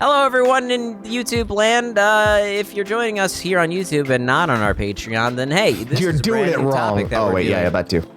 Hello, everyone in YouTube land. If you're joining us here on YouTube and not on our Patreon, then hey, this You're is a doing brand it new wrong. topic that Oh, we're wait, doing. yeah, that too.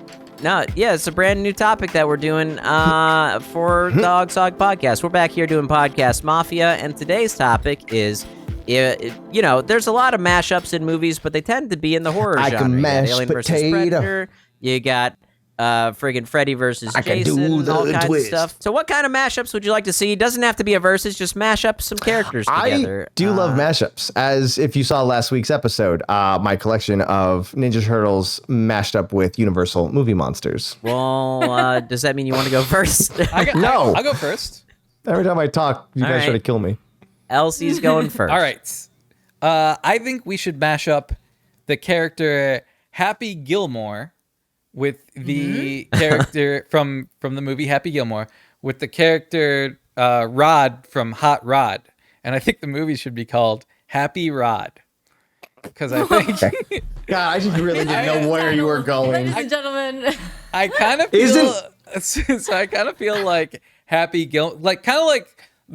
No, yeah, it's a brand new topic that we're doing for the OGSoG podcast. We're back here doing Podcast Mafia, and today's topic is, there's a lot of mashups in movies, but they tend to be in the horror I genre. can You got mash Alien versus potato. Predator. You got friggin' Freddy versus I can do Jason, all the kinds twist. of stuff. So what kind of mashups would you like to see? Doesn't have to be a versus, just mash up some characters together. I do love mashups. As if you saw last week's episode, my collection of Ninja Turtles mashed up with Universal movie monsters. Well, does that mean you want to go first? No. I'll go first. Every time I talk, you guys right. try to kill me. Elsie's going first. All right. I think we should mash up the character Happy Gilmore with the character from the movie Happy Gilmore with the character Rod from Hot Rod. And I think the movie should be called Happy Rod. Because I think... God, I just really didn't know where you were going. Ladies and gentlemen. I kind of feel... So I kind of feel like Happy Gilmore... kind of like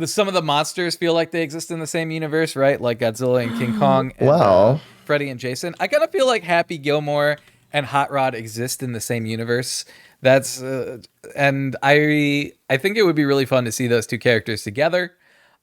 some of the monsters feel like they exist in the same universe, right? Like Godzilla and King Kong and Freddy and Jason. I kind of feel like Happy Gilmore and Hot Rod exist in the same universe. That's and I think it would be really fun to see those two characters together.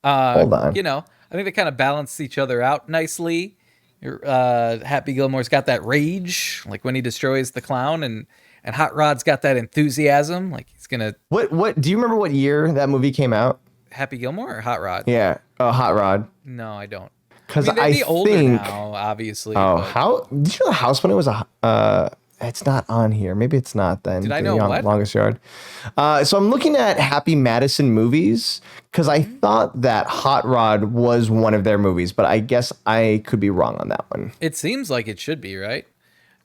Hold on. I think they kind of balance each other out nicely. Happy Gilmore's got that rage, like when he destroys the clown, and Hot Rod's got that enthusiasm, like he's gonna. What? Do you remember what year that movie came out? Happy Gilmore or Hot Rod? Yeah, Hot Rod. No, I don't. Because they'd be older think now, obviously. Oh, but how did you know the house when it was it's not on here. Maybe it's not then. Did I know what? Longest Yard. So I'm looking at Happy Madison movies because I thought that Hot Rod was one of their movies, but I guess I could be wrong on that one. It seems like it should be, right?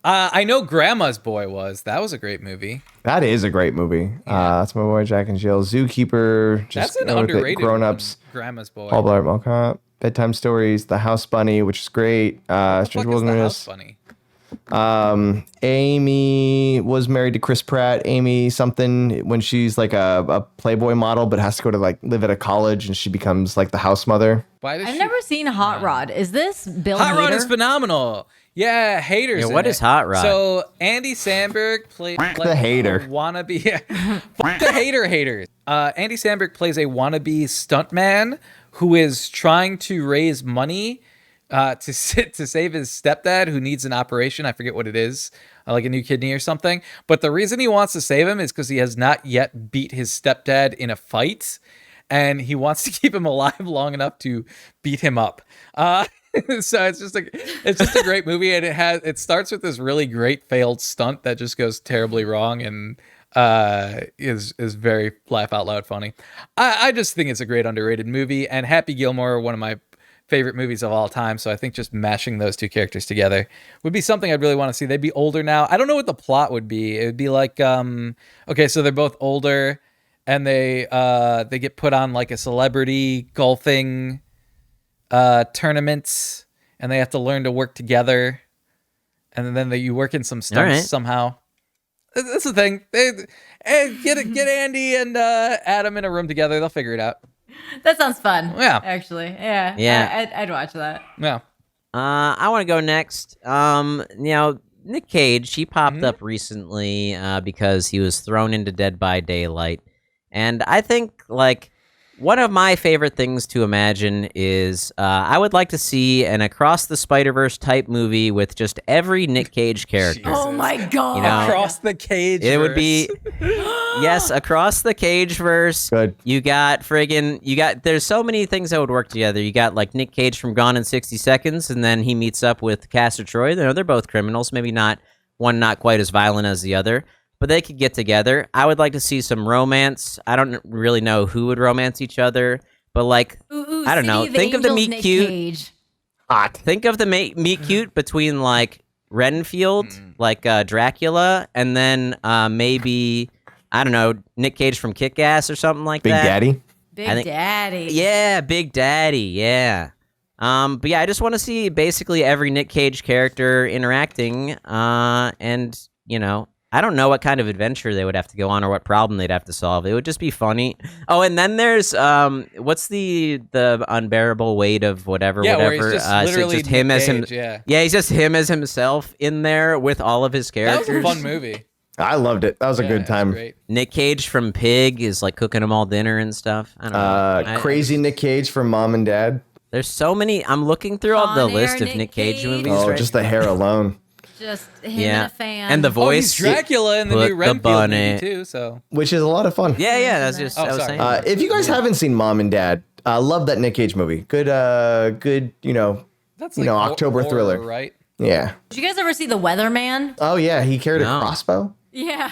I know Grandma's Boy was. That was a great movie. That is a great movie. That's my boy Jack and Jill. Zookeeper. Just That's an go with it. underrated Grown-ups. one, Grandma's Boy. Paul Blart Mall Cop. Bedtime Stories. The House Bunny, which is great. What Strange the fuck is the Wilderness. House Bunny? Amy was married to Chris Pratt. Amy something when she's like a Playboy model, but has to go to like live at a college, and she becomes like the house mother. Why does I've she... never seen Hot Rod. Is this Bill Hot Rod Hader? is phenomenal. Yeah, haters. Yeah, what is Hot Rod? So Andy Samberg plays like the hater. a wannabe. Fuck the haters. Andy Samberg plays a wannabe stuntman who is trying to raise money to save his stepdad who needs an operation. I forget what it is, like a new kidney or something. But the reason he wants to save him is because he has not yet beat his stepdad in a fight, and he wants to keep him alive long enough to beat him up. So it's just a great movie, and it starts with this really great failed stunt that just goes terribly wrong and is very laugh out loud funny. I just think it's a great underrated movie, and Happy Gilmore, one of my favorite movies of all time. So I think just mashing those two characters together would be something I'd really want to see. They'd be older now. I don't know what the plot would be. It would be like okay, so they're both older, and they get put on like a celebrity golfing tournaments, and they have to learn to work together, and then you work in some stunts somehow. That's the thing. Get Andy and Adam in a room together. They'll figure it out. That sounds fun. Yeah. Actually. Yeah. Yeah. I'd watch that. Yeah. I want to go next. Nick Cage, he popped up recently because he was thrown into Dead by Daylight. And I think, like, one of my favorite things to imagine is I would like to see an Across the Spider-Verse type movie with just every Nick Cage character. Oh my God. You know, Across the Cage. it would be, yes, Across the Cage-verse. Good. There's so many things that would work together. You got, like, Nick Cage from Gone in 60 Seconds, and then he meets up with Castor Troy. They're both criminals, maybe not quite as violent as the other. But they could get together. I would like to see some romance. I don't really know who would romance each other, but like, I don't know. Think of the meet cute. Hot. Think of the meet cute between like Renfield, like Dracula, and then maybe, I don't know, Nick Cage from Kick-Ass or something like Big that. Daddy. Big Daddy. Yeah, Big Daddy. Yeah. But yeah, I just want to see basically every Nick Cage character interacting, and I don't know what kind of adventure they would have to go on or what problem they'd have to solve. It would just be funny. Oh, and then there's what's the unbearable weight of whatever. Where he's just so literally just him Nick as him. Cage, yeah. Yeah, he's just him as himself in there with all of his That characters. was a fun movie. I loved it. That was a good time. Great. Nick Cage from Pig is like cooking them all dinner and stuff. I don't know. Crazy Nick Cage from Mom and Dad. There's so many. I'm looking through all the Con Air list of Nick Nick Cage Cage. movies. Oh, right just the hair alone. Just him yeah, and a fan. and the Oh, voice. he's Dracula in the Put new the Renfield bunny. movie too. So Which is a lot of fun. Yeah, that's just. Oh, I was sorry. saying. If you guys haven't seen Mom and Dad, love that Nick Cage movie. Good, that's October horror, thriller. right? Yeah. Did you guys ever see The Weatherman? Oh yeah, he carried No. a crossbow. Yeah.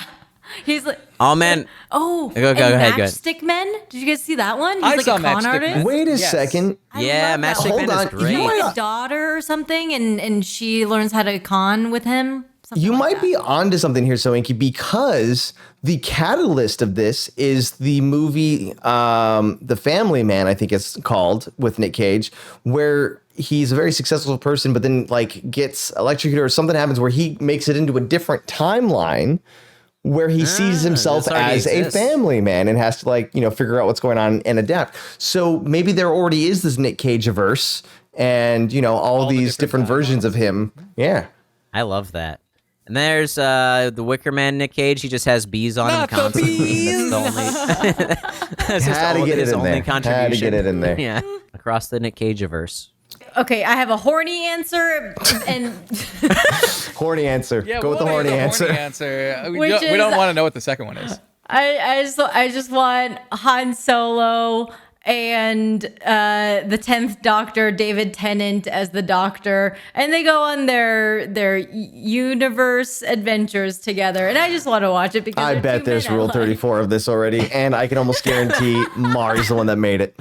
He's like, Oh man, oh, Go and ahead, go ahead. Matchstick Men. Did you guys see that one? He's I like saw a con Matchstick artist. Men. Wait a Yes. second. I yeah, love that Matchstick one. Man Hold is on, great. you might- His daughter or something, and she learns how to con with him. Something You like might that. be onto something here, Sohinki, because the catalyst of this is the movie The Family Man, I think it's called, with Nick Cage, where he's a very successful person, but then like gets electrocuted or something happens where he makes it into a different timeline where he sees himself this already as exists. a family man and has to figure out what's going on and adapt. So maybe there already is this Nick Cage-averse and, all the these different different versions of him. Yeah. I love that. And there's the Wicker Man Nick Cage. He just has bees on him Not the constantly. bees! That's the only. That's just Had to get his it in only there. contribution. Had to get it in there. Yeah, across the Nick Cage-averse. Okay, I have a horny answer, and Horny answer. Yeah, Go with the what horny is answer. We Which don't is- want to know what the second one is. I just want Han Solo and the 10th Doctor, David Tennant, as the Doctor, and they go on their universe adventures together, and I just want to watch it because I they're bet two there's men I Rule like. 34 of this already, and I can almost guarantee Mari's the one that made it.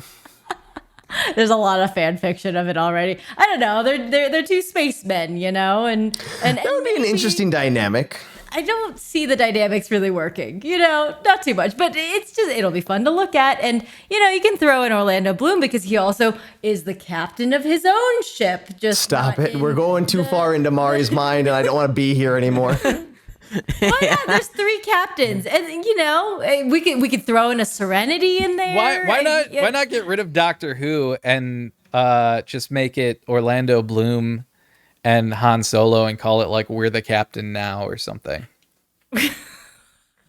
There's a lot of fan fiction of it already. I don't know. They're two spacemen, and That would be an maybe- interesting dynamic. I don't see the dynamics really working, not too much, but it'll be fun to look at. And, you can throw in Orlando Bloom because he also is the captain of his own ship. Just Stop not it. We're in going too far into Mari's mind, and I don't want to be here anymore. Why not? There's three captains. And, we could throw in a Serenity in there. Why and, not? yeah. Why not get rid of Doctor Who and just make it Orlando Bloom and Han Solo and call it like We're the Captain Now or something,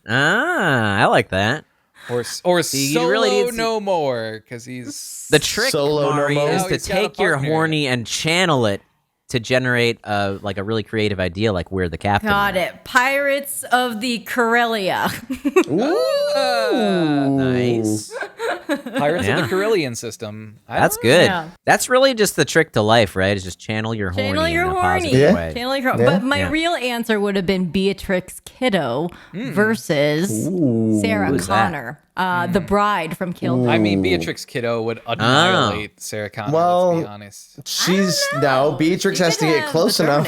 I like that. or you Solo really need to- No More because he's The trick, Solo Mari, no mo. is No, to he's got a take your partner. horny and channel it to generate a really creative idea, like we're the captain. Got now. it. Pirates of the Corellia. Nice. Pirates Yeah. of the Carillion system. That's good. Yeah. That's really just the trick to life, right? Is just channel your horny Channel your in a horny. positive Yeah. way. Channel your Yeah. But my Yeah. real answer would have been Beatrix Kiddo versus Sarah Who's that? Connor, the bride from Kill Bill. I mean, Beatrix Kiddo would annihilate Sarah Connor. Well, let's be honest. Beatrix has to get close enough.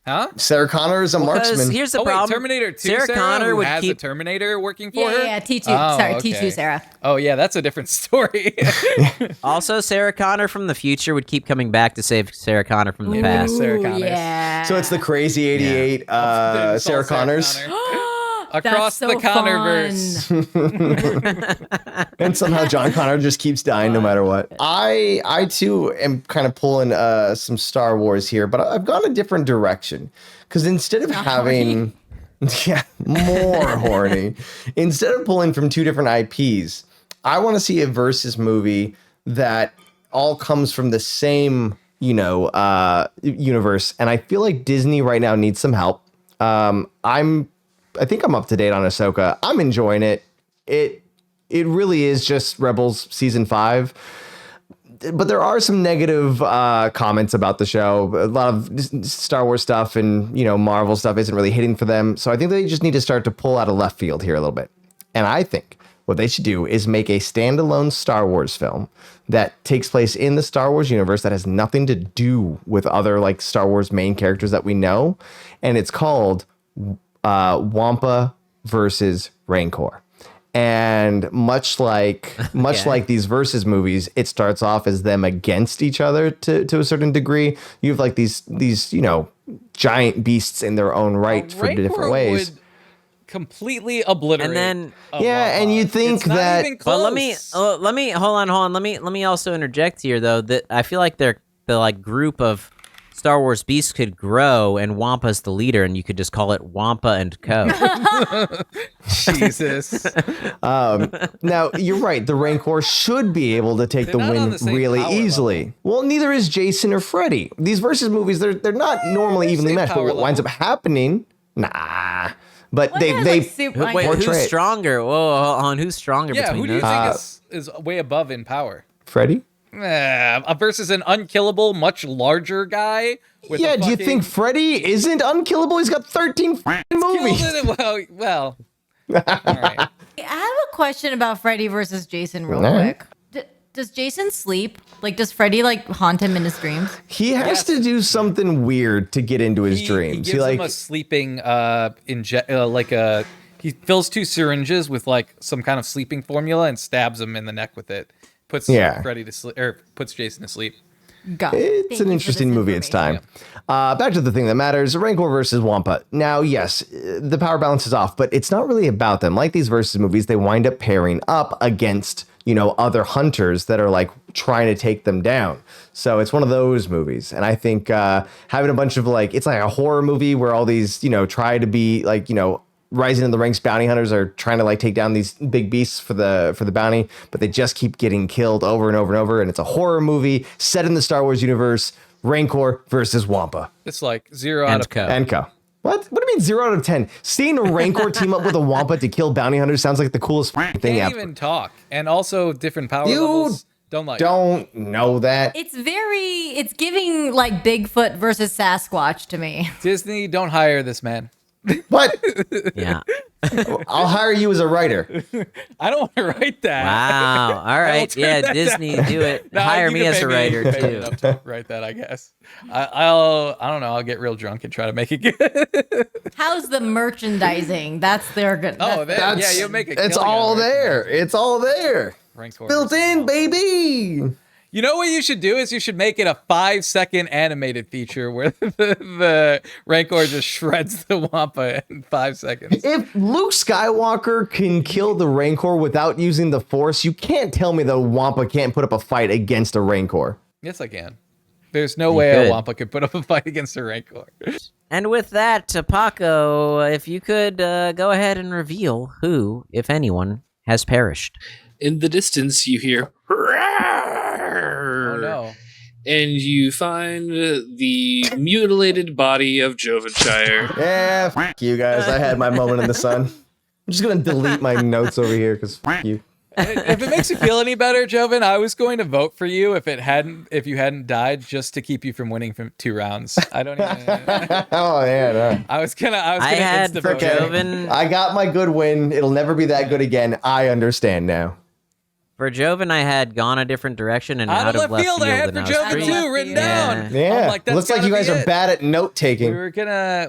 Huh? Sarah Connor is a Because marksman. here's the Oh wait, problem. Terminator 2. Sarah Connor who would has keep. a Terminator working for her. Yeah, T2. Oh, Sorry, okay. T2, Sarah. Oh yeah, that's a different story. Also, Sarah Connor from the future would keep coming back to save Sarah Connor from the past. Sarah Ooh, Connors. yeah. So it's the crazy 88 It's all Sarah Connors. Connor. Across That's the so Connorverse. And somehow John Connor just keeps dying no matter what. I too am kind of pulling some Star Wars here, but I've gone a different direction. Because instead of having more horny, instead of pulling from two different IPs, I want to see a versus movie that all comes from the same, universe. And I feel like Disney right now needs some help. I think I'm up to date on Ahsoka. I'm enjoying it. It really is just Rebels season 5. But there are some negative comments about the show. A lot of Star Wars stuff and, Marvel stuff isn't really hitting for them. So I think they just need to start to pull out of left field here a little bit. And I think what they should do is make a standalone Star Wars film that takes place in the Star Wars universe that has nothing to do with other like Star Wars main characters that we know. And it's called Wampa versus Rancor. And much like these versus movies, it starts off as them against each other to a certain degree. You have like these giant beasts in their own right for different ways. completely obliterate. And then Yeah, and you think It's not that- even But close. let me hold on. Let me also interject here though that I feel like the like group of Star Wars beasts could grow and Wampa's the leader and you could just call it Wampa and Co. Jesus. Now, you're right. The Rancor should be able to take the not on win the same really power easily. level. Well, neither is Jason or Freddy. These versus movies, they're not normally evenly same matched. But power what winds up level. happening, nah. But One they has, they like, super- Wait, portray who's it. stronger? Whoa, hold on, who's stronger Yeah, between who do you those? think is way above in power? Freddy. Versus an unkillable, much larger guy. With Yeah, a do you fucking- think Freddy isn't unkillable? He's got 13 movies. Killed it? Well. All right. I have a question about Freddy versus Jason real Alright. quick. Does Jason sleep? Like, does Freddy like haunt him in his dreams? He has Yes. to do something weird to get into his He dreams. gives him a sleeping he fills 2 syringes with like some kind of sleeping formula and stabs him in the neck with it. Puts Freddy to sleep or puts Jason to sleep. Got it. It's Thank an you for interesting this movie. It's time. information. Back to the thing that matters: Rancor versus Wampa. Now, yes, the power balance is off, but it's not really about them. Like these versus movies, they wind up pairing up against other hunters that are like trying to take them down. So it's one of those movies, and I think having a bunch of it's like a horror movie where all these try to be rising in the ranks bounty hunters are trying to take down these big beasts for the bounty, but they just keep getting killed over and over and over. And it's a horror movie set in the Star Wars universe. Rancor versus Wampa. It's like 0 out And of Co. And Co. What do you mean 0 out of 10? Seeing a Rancor team up with a Wampa to kill bounty hunters sounds like the coolest thing Can't ever. even talk, and also different power You levels. Don't like. Don't know that. It's giving like Bigfoot versus Sasquatch to me. Disney, don't hire this man. What? Yeah. I'll hire you as a writer. I don't want to write that. Wow. All right. turn Yeah, that Disney, down. do it. No, Hire you me can as pay a writer pay me too. enough to write that, I guess. I don't know. I'll get real drunk and try to make it good. How's the merchandising? That's their good. Oh, that's- yeah, you'll make it. It's all there. It's all there. Rancor Built versus in, Wampa. baby. You know what you should do is you should make it a 5-second animated feature where the Rancor just shreds the Wampa in 5 seconds. If Luke Skywalker can kill the Rancor without using the Force, you can't tell me the Wampa can't put up a fight against a Rancor. Yes, I can. There's no way a could. Wampa could put up a fight against a Rancor. And with that, Paco, if you could go ahead and reveal who, if anyone, has perished. In the distance, you hear, Oh no. and you find the mutilated body of Jovenshire. Yeah, f- you guys. I had my moment in the sun. I'm just going to delete my notes over here because f- you. If it makes you feel any better, Joven, I was going to vote for you if you hadn't died, just to keep you from winning from 2 rounds. I don't even. Oh, yeah. No. I was gonna I had insta for vote you. Joven. I got my good win. It'll never be that good again. I understand now. For Joven, I had gone a different direction and Out of left field, I had and for was Joven pretty- too, written down. Yeah. I'm like, that's Looks like gotta you guys be are it. bad at note We taking. were gonna,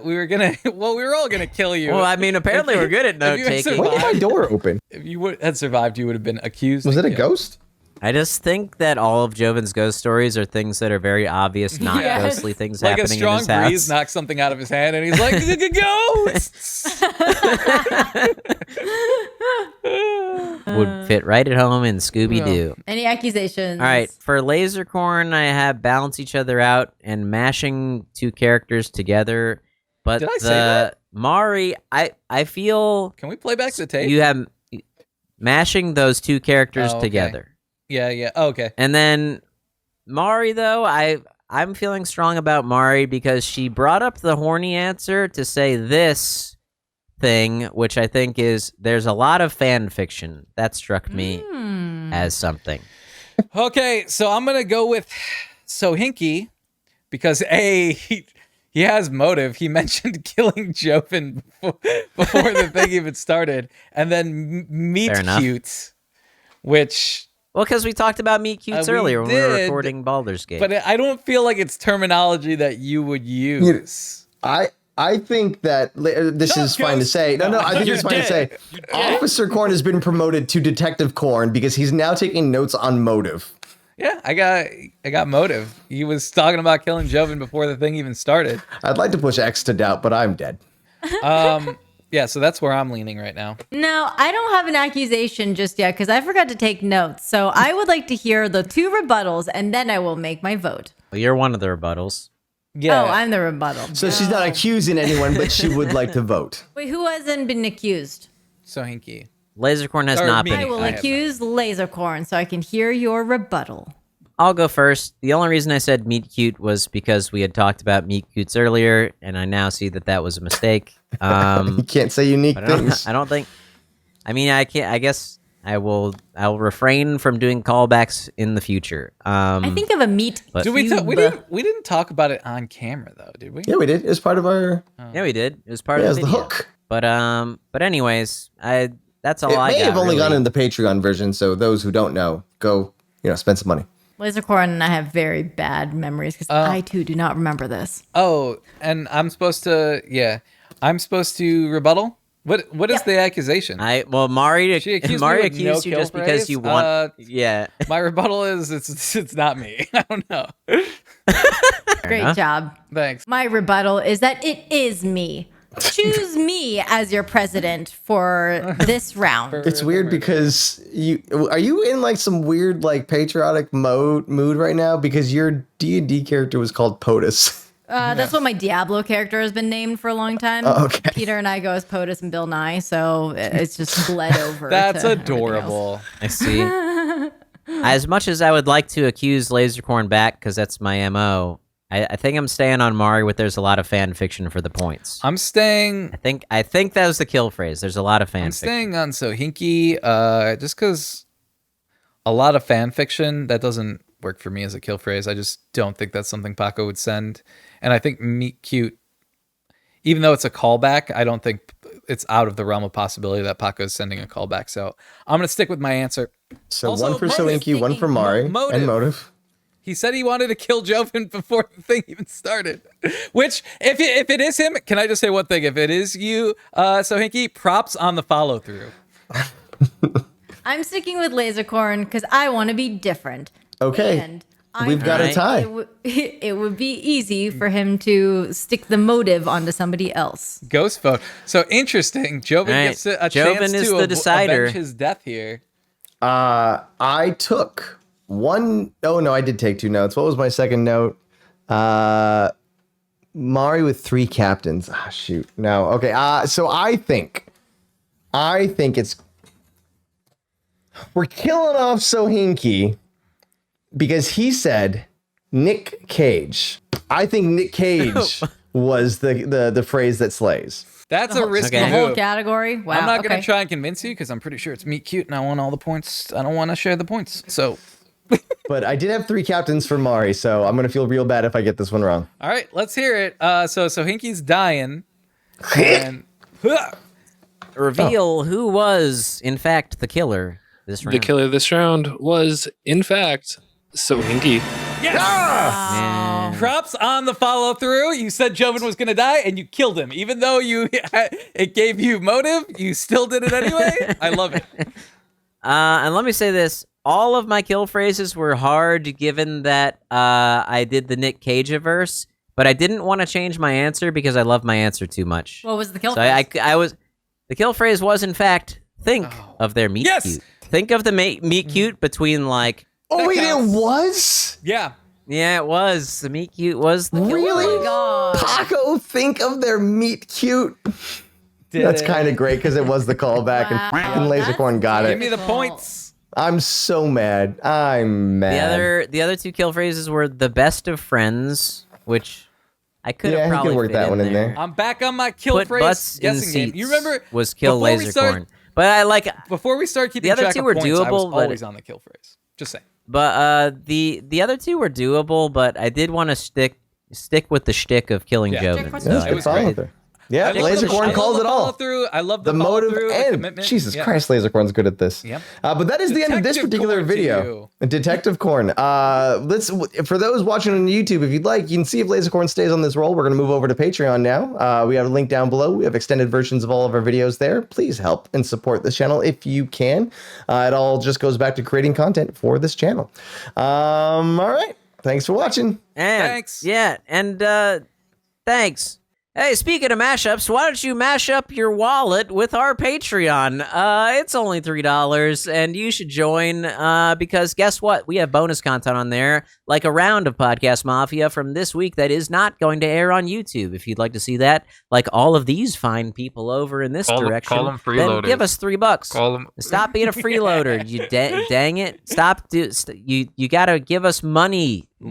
well, we were all gonna kill you. Well, I mean, apparently we're good at note If you had taking. When did my door open? If you had survived, you would have been accused. Was and it a killed. ghost? I just think that all of Joven's ghost stories are things that are very obvious, not Yes. ghostly things Like a happening in strong his house. breeze knocks something out of his hand, and he's like, "Ghosts!" Would fit right at home in ScoobyDoo. Any accusations? All right, for Lasercorn, I have balance each other out and mashing 2 characters together. But Did I the say that? Mari, I feel Can we play back the tape? you have mashing those 2 characters Oh, okay. together. Yeah. Oh, okay. And then Mari, though, I'm feeling strong about Mari because she brought up the horny answer to say this thing, which I think is there's a lot of fan fiction. That struck me as something. Okay, so I'm gonna go with Sohinki because he has motive. He mentioned killing Joven before the thing even started, and then meet Fair enough. cute, which. Well, because we talked about meet cutes We earlier when we were did, recording Baldur's Gate. But I don't feel like it's terminology that you would use. I think that this is fine to say. No, I think it's fine to say. Officer Korn has been promoted to Detective Korn because he's now taking notes on motive. Yeah, I got motive. He was talking about killing Joven before the thing even started. I'd like to push X to doubt, but I'm dead. Yeah, so that's where I'm leaning right now. No, I don't have an accusation just yet because I forgot to take notes. So I would like to hear the 2 rebuttals and then I will make my vote. Well, you're one of the rebuttals. Yeah. Oh, I'm the rebuttal. So she's not accusing anyone, but she would like to vote. Wait, who hasn't been accused? Sohinki. Lasercorn has Or not me. been. I will I have accuse Lasercorn so I can hear your rebuttal. I'll go first. The only reason I said meet cute was because we had talked about meet cutes earlier, and I now see that was a mistake. You can't say unique But I don't, things. I don't think. I mean, I can't. I guess I will. I'll refrain from doing callbacks in the future. I think of a meat but- Did we cube. we didn't talk about it on camera though, did we? Yeah, we did. It was part of our. Yeah, we did. It was part Yeah, it of was the the video. hook. But anyways, that's all It I may got. have only really. gone in the Patreon version, so those who don't know, go spend some money. Lasercorn and I have very bad memories because I too do not remember this. Oh, and I'm supposed to rebuttal? What is the accusation? Mari She accused Mari me with no accused you kill just because phrase? you want. Yeah. My rebuttal is it's not me. I don't know. Great enough. job. Thanks. My rebuttal is that it is me. Choose me as your president for this round. It's weird because are you in like some weird like patriotic mood right now because your D&D character was called POTUS. That's what my Diablo character has been named for a long time. Oh, okay. Peter and I go as POTUS and Bill Nye, so it's just bled over. That's to everything else. adorable. I see. As much as I would like to accuse Lasercorn back because that's my MO, I think I'm staying on Mari with there's a lot of fan fiction for the points. I'm staying I think that was the kill phrase. There's a lot of fan I'm fiction. staying on Sohinki, just because a lot of fan fiction that doesn't work for me as a kill phrase. I just don't think that's something Paco would send. And I think meet cute, even though it's a callback, I don't think it's out of the realm of possibility that Paco is sending a callback. So I'm gonna stick with my answer. So Also, one for motive. Sohinki, one for Mari, Motive. and motive. He said he wanted to kill Joven before the thing even started. Which, if it is him, can I just say one thing? If it is you, Sohinki, props on the follow through. I'm sticking with Lasercorn because I want to be different. Okay. And I We've got a think tie. It would be easy for him to stick the motive onto somebody else. Ghost vote. So interesting. Joven All right. gets a Joven chance is to the decider. avenge his death here. I took one. Oh no, I did take 2 notes. What was my second note? Mari with 3 captains. Ah, shoot. No. Okay. So I think it's we're killing off Sohinki because he said Nick Cage. I think Nick Cage was the phrase that slays. That's a risky okay. The whole move. category. Wow. I'm not going okay. to try and convince you because I'm pretty sure it's meet cute and I want all the points. I don't want to share the points. So, But I did have 3 captains for Mari, so I'm gonna feel real bad if I get this one wrong. all right, let's hear it. So Hinky's dying. And Reveal who was, in fact, the killer this round. The killer this round was, in fact, Sohinki. yes! Yeah. Props on the follow through. You said Joven was going to die and you killed him. Even though it gave you motive, you still did it anyway. I love it. And let me say this. All of my kill phrases were hard given that I did the Nick Cage verse, but I didn't want to change my answer because I love my answer too much. What was the kill? So the kill phrase was, in fact, think of their meet Yes! cute. Think of the meet cute between like, Oh wait, counts. it was? Yeah. yeah, it was. The meet cute was the killer. Really? Oh my God. Paco, think of their meat cute. Did That's it. kind of great because it was the callback Wow. and Lasercorn got Give it. me the points. I'm so mad. I'm mad. The other 2 kill phrases were the best of friends, which I could Yeah, have he could probably work fit that one in there. I'm back on my kill Put phrase butts in guessing game. seats You remember was kill before we Lasercorn. start- But I like Before we start keeping The other track 2 of were points, I was doable, but- always on the kill phrase. Just saying. But the other 2 were doable, but I did want to stick with the shtick of killing Yeah. Joven. Stick with Yeah, the that's It good was follow great. through. Yeah, I love the- Lasercorn I love calls the it all. follow-through. I love The the motive follow-through, the and commitment. Jesus Yeah. Christ, Lasercorn's good at this. Yep. But that is the end of this Detective particular Corn to video. Detective Corn. Let's for those watching on YouTube, if you'd like, you can see if Lasercorn stays on this roll. We're gonna move over to Patreon now. We have a link down below. We have extended versions of all of our videos there. Please help and support this channel if you can. It all just goes back to creating content for this channel. All right. Thanks for watching. And Thanks. Yeah, and thanks. Hey, speaking of mashups, why don't you mash up your wallet with our Patreon? It's only $3, and you should join because guess what? We have bonus content on there, like a round of Podcast Mafia from this week that is not going to air on YouTube. If you'd like to see that, like all of these fine people over in this direction, call them then freeloaders. give us $3. Call them. Stop being a freeloader. You dang it. Stop. You got to give us money.